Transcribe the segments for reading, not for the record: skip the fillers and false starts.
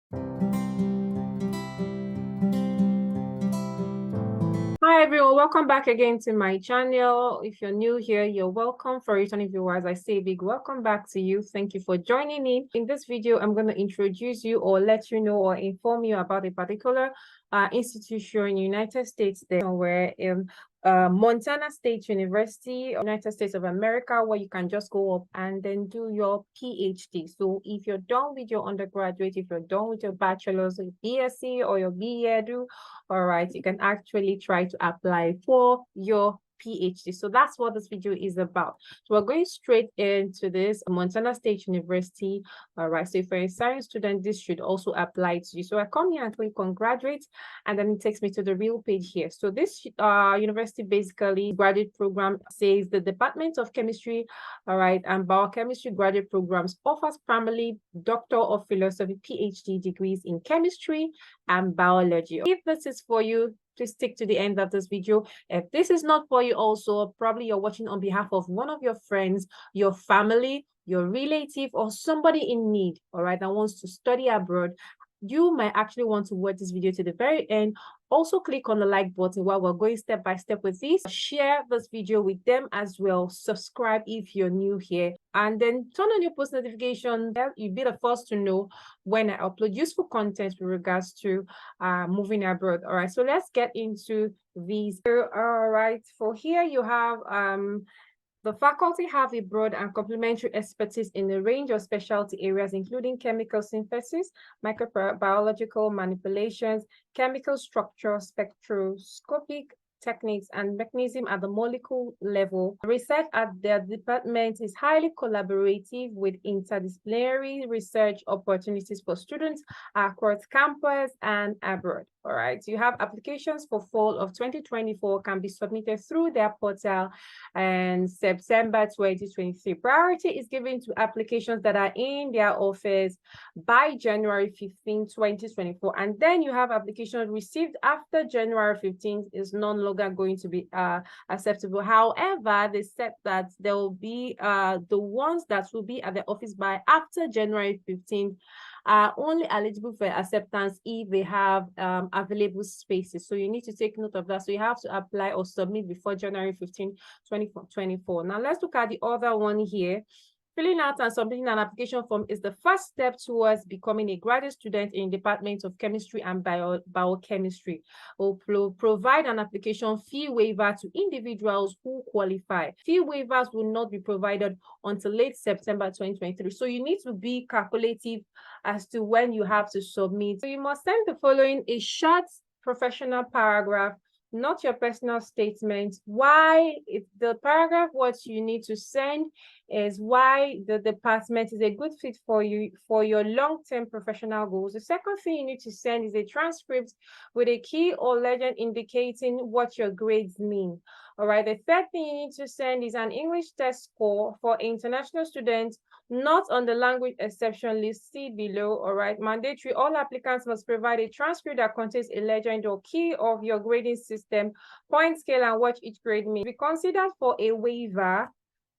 Hi everyone, welcome back again to my channel. If you're new here, you're welcome. For returning viewers, I say a big welcome back to you. Thank you for joining me. In this video, I'm going to introduce you or let you know or inform you about a particular institution in the United States, there somewhere in Montana State University, United States of America, where you can just go up and then do your PhD. So if you're done with your undergraduate, if you're done with your bachelor's, your BSc or your BEd, all right, you can actually try to apply for your PhD. So that's what this video is about. So we're going straight into this Montana State University. All right, so if you're a science student, this should also apply to you. So I come here and click on graduate, and then it takes me to the real page here. So this university basically graduate program says the Department of Chemistry, all right, and biochemistry graduate programs offers primarily Doctor of Philosophy PhD degrees in chemistry and biology. If this is for you, please stick to the end of this video. If this is not for you also, probably you're watching on behalf of one of your friends, your family, your relative, or somebody in need, all right, that wants to study abroad, you might actually want to watch this video to the very end. Also click on the like button while we're going step by step with this. Share this video with them as well. Subscribe if you're new here, and then turn on your post notifications. You'll be the first to know when I upload useful content with regards to moving abroad. All right, so let's get into these. All right, for here you have the faculty have a broad and complementary expertise in a range of specialty areas, including chemical synthesis, microbiological manipulations, chemical structure, spectroscopic techniques, and mechanism at the molecule level. Research at their department is highly collaborative with interdisciplinary research opportunities for students across campus and abroad. All right, so you have applications for fall of 2024 can be submitted through their portal, and September 2023. Priority is given to applications that are in their office by January 15, 2024. And then you have applications received after January 15th is no longer going to be acceptable. However, they said that there will be the ones that will be at the office by after January 15th are only eligible for acceptance if they have available spaces. So you need to take note of that. So you have to apply or submit before January 15, 2024. Now let's look at the other one here. Filling out and submitting an application form is the first step towards becoming a graduate student in the Department of Chemistry and Biochemistry. Will provide an application fee waiver to individuals who qualify. Fee waivers will not be provided until late September 2023. So you need to be calculative as to when you have to submit. So you must send the following: a short professional paragraph, not your personal statement. Why? If the paragraph, what you need to send is why the department is a good fit for you for your long-term professional goals. The second thing you need to send is a transcript with a key or legend indicating what your grades mean. All right. The third thing you need to send is an English test score for international students not on the language exception list. See below. All right. Mandatory. All applicants must provide a transcript that contains a legend or key of your grading system, point scale, and what each grade means. Be considered for a waiver.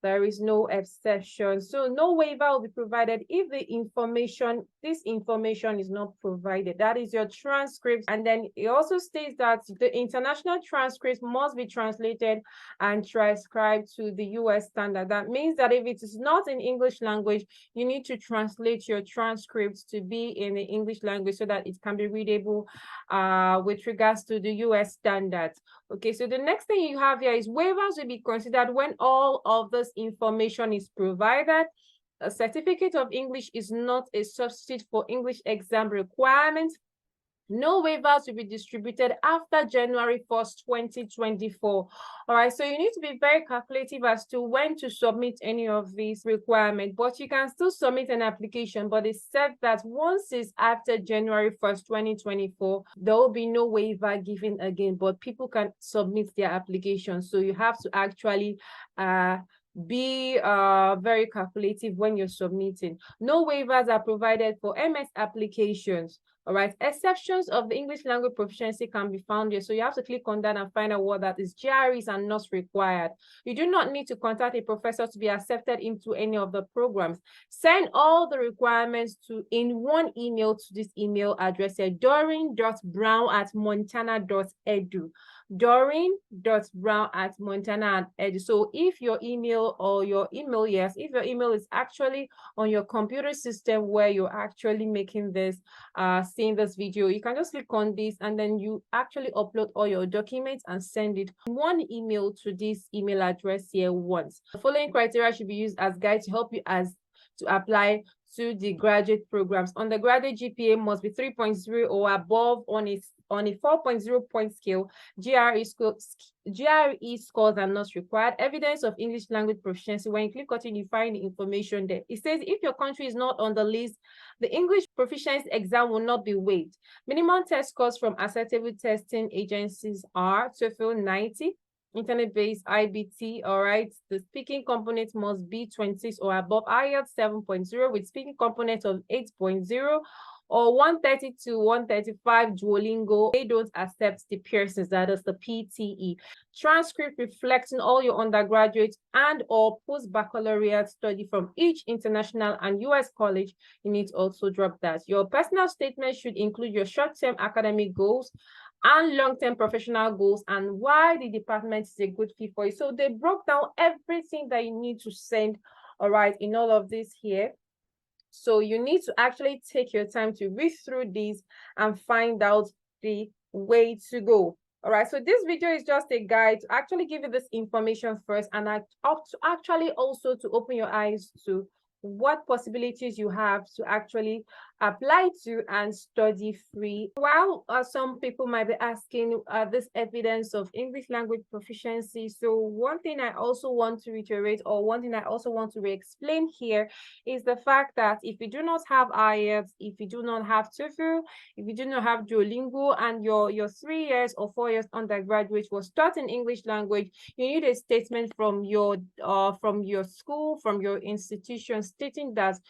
There is no exception. So no waiver will be provided if this information is not provided. That is your transcript. And then it also states that the international transcript must be translated and transcribed to the US standard. That means that if it is not in English language, you need to translate your transcripts to be in the English language so that it can be readable with regards to the US standards. Okay, so the next thing you have here is waivers will be considered when all of this information is provided. A certificate of English is not a substitute for English exam requirements. No waivers will be distributed after January 1st, 2024. All right, so you need to be very calculative as to when to submit any of these requirements, but you can still submit an application, but it's said that once it's after January 1st, 2024, there will be no waiver given again, but people can submit their application. So you have to actually be very calculative when you're submitting. No waivers are provided for MS applications. All right, exceptions of the English language proficiency can be found here. So you have to click on that and find out what that is. GREs are not required. You do not need to contact a professor to be accepted into any of the programs. Send all the requirements in one email to this email address here, doreen.brown@montana.edu. doreen.brown@montana.edu. So if your email if your email is actually on your computer system where you're actually making this seeing this video, you can just click on this and then you actually upload all your documents and send it in one email to this email address here once. The following criteria should be used as guide to help you to apply to the graduate programs. Undergraduate GPA must be 3.0 or above on a 4.0 point scale. GRE scores are not required. Evidence of English language proficiency. When you click on it, you find the information there. It says if your country is not on the list, the English proficiency exam will not be waived. Minimum test scores from acceptable testing agencies are TOEFL 90, internet-based IBT. All right, the speaking component must be 26 or above, IELTS 7.0 with speaking component of 8.0 or 130 to 135 Duolingo. They don't accept the Pearsons, that is the PTE. Transcript reflecting all your undergraduate and or post-baccalaureate study from each international and US college. You need to also drop that. Your personal statement should include your short-term academic goals and long-term professional goals and why the department is a good fit for you. So they broke down everything that you need to send, all right, in all of this here. So you need to actually take your time to read through these and find out the way to go. All right, so this video is just a guide to actually give you this information first and actually also to open your eyes to what possibilities you have to actually apply to and study free. While some people might be asking this evidence of English language proficiency, so one thing I also want to reiterate, or one thing I also want to re-explain here, is the fact that if you do not have IELTS, if you do not have TOEFL, if you do not have Duolingo, and your 3 years or 4 years undergraduate was taught in English language, you need a statement from your school, from your institution, stating that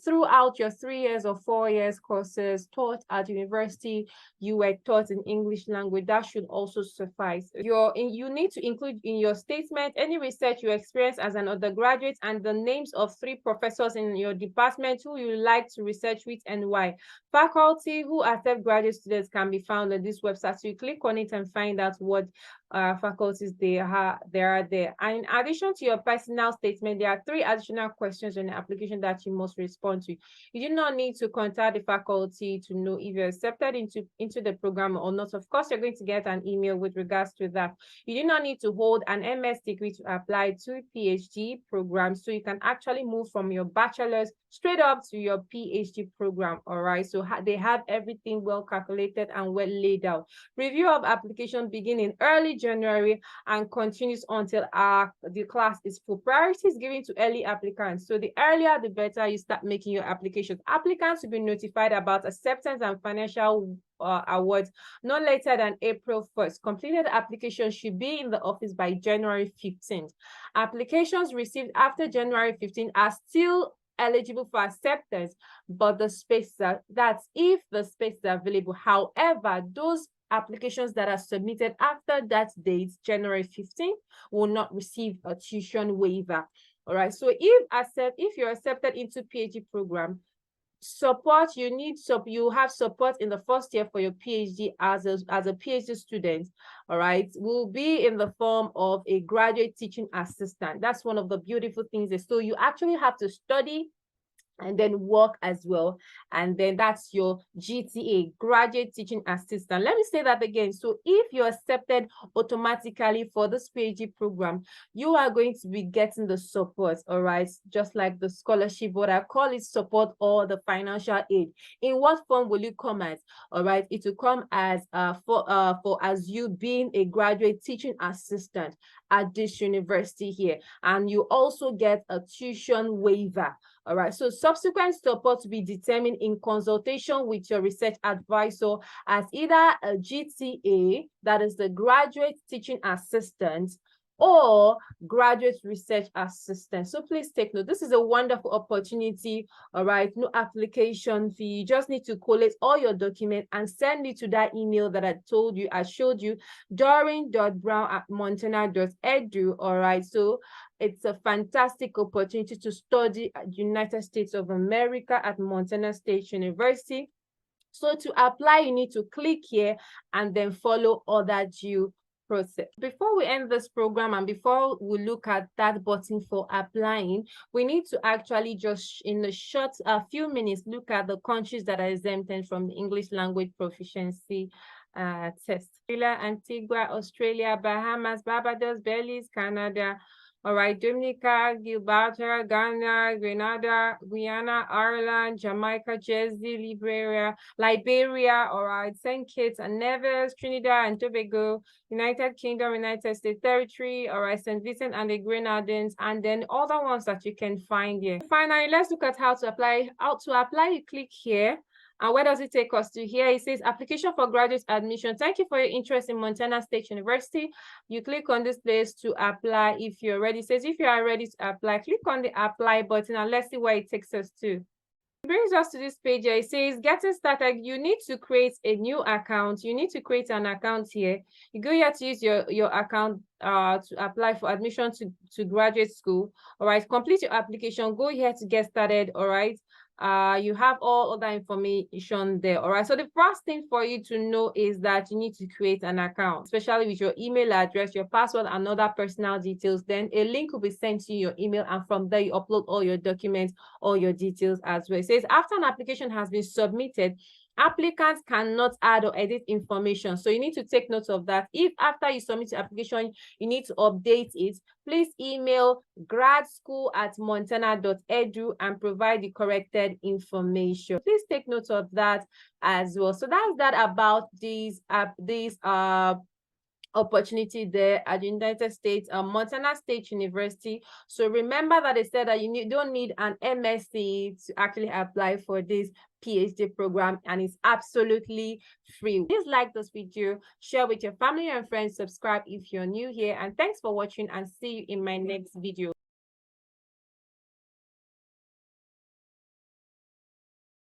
throughout your 3 years or 4 years courses taught at university, you were taught in English language. That should also suffice. You need to include in your statement any research you experienced as an undergraduate and the names of 3 professors in your department who you like to research with and why. Faculty who accept graduate students can be found on this website. So you click on it and find out what faculties there are there. And in addition to your personal statement, there are 3 additional questions on the application that you must respond to. You do not need to contact the faculty to know if you're accepted into the program or not. Of course, you're going to get an email with regards to that. You do not need to hold an MS degree to apply to PhD programs, so you can actually move from your bachelor's straight up to your PhD program. All right, so they have everything well calculated and well laid out. Review of application begin in early January and continues until the class is full. Priority is given to early applicants. So the earlier, the better you start making your applications. Applicants will be notified about acceptance and financial awards no later than April 1st. Completed applications should be in the office by January 15th. Applications received after January 15th are still eligible for acceptance, but that's if the space is available. However, those applications that are submitted after that date, January 15th, will not receive a tuition waiver. All right, so if you're accepted into PhD program, you have support in the first year for your PhD as a PhD student. All right, will be in the form of a graduate teaching assistant. That's one of the beautiful things. So you actually have to study and then work as well, and then that's your GTA, graduate teaching assistant. Let me say that again. So if you're accepted automatically for this PhD program, you are going to be getting the support, all right, just like the scholarship, what I call it support or the financial aid. In what form will it come as? All right, it will come as as you being a graduate teaching assistant at this university here, and you also get a tuition waiver. All right, so subsequent support to be determined in consultation with your research advisor as either a GTA, that is the graduate teaching assistant, or graduate research assistant. So please take note. This is a wonderful opportunity. All right, no application fee. You just need to collate all your documents and send it to that email that I showed you, doreen.brown@montana.edu. All right, so it's a fantastic opportunity to study at United States of America at Montana State University. So to apply, you need to click here and then follow other due process. Before we end this program and before we look at that button for applying, we need to actually just in a short few minutes look at the countries that are exempted from the English language proficiency test. Antigua, Australia, Bahamas, Barbados, Belize, Canada. All right, Dominica, Gibraltar, Ghana, Grenada, Guyana, Ireland, Jamaica, Jersey, Liberia, all right, St. Kitts and Nevis, Trinidad and Tobago, United Kingdom, United States Territory, all right, St. Vincent and the Grenadines, and then other ones that you can find here. Finally, let's look at how to apply. How to apply, you click here. And where does it take us to? Here it says application for graduate admission. Thank you for your interest in Montana State University. You click on this place to apply if you're ready. It says if you are ready to apply, click on the apply button and let's see where it takes us to. It brings us to this page here. It says getting started. You need to create a new account. You need to create an account here. You go here to use your account to apply for admission to graduate school. All right, complete your application. Go here to get started. All right. You have all other information there. All right, so the first thing for you to know is that you need to create an account, especially with your email address, your password, and other personal details. Then a link will be sent to your email, and from there you upload all your documents, all your details as well. It says after an application has been submitted, applicants cannot add or edit information. So you need to take note of that. If after you submit your application, you need to update it, please email gradschool@montana.edu and provide the corrected information. Please take note of that as well. So that's that about these opportunity there at the United States, Montana State University. So remember that I said that you don't need an MSc to actually apply for this PhD program, and it's absolutely free. Please like this video, share with your family and friends, subscribe if you're new here, and thanks for watching, and see you in my next video.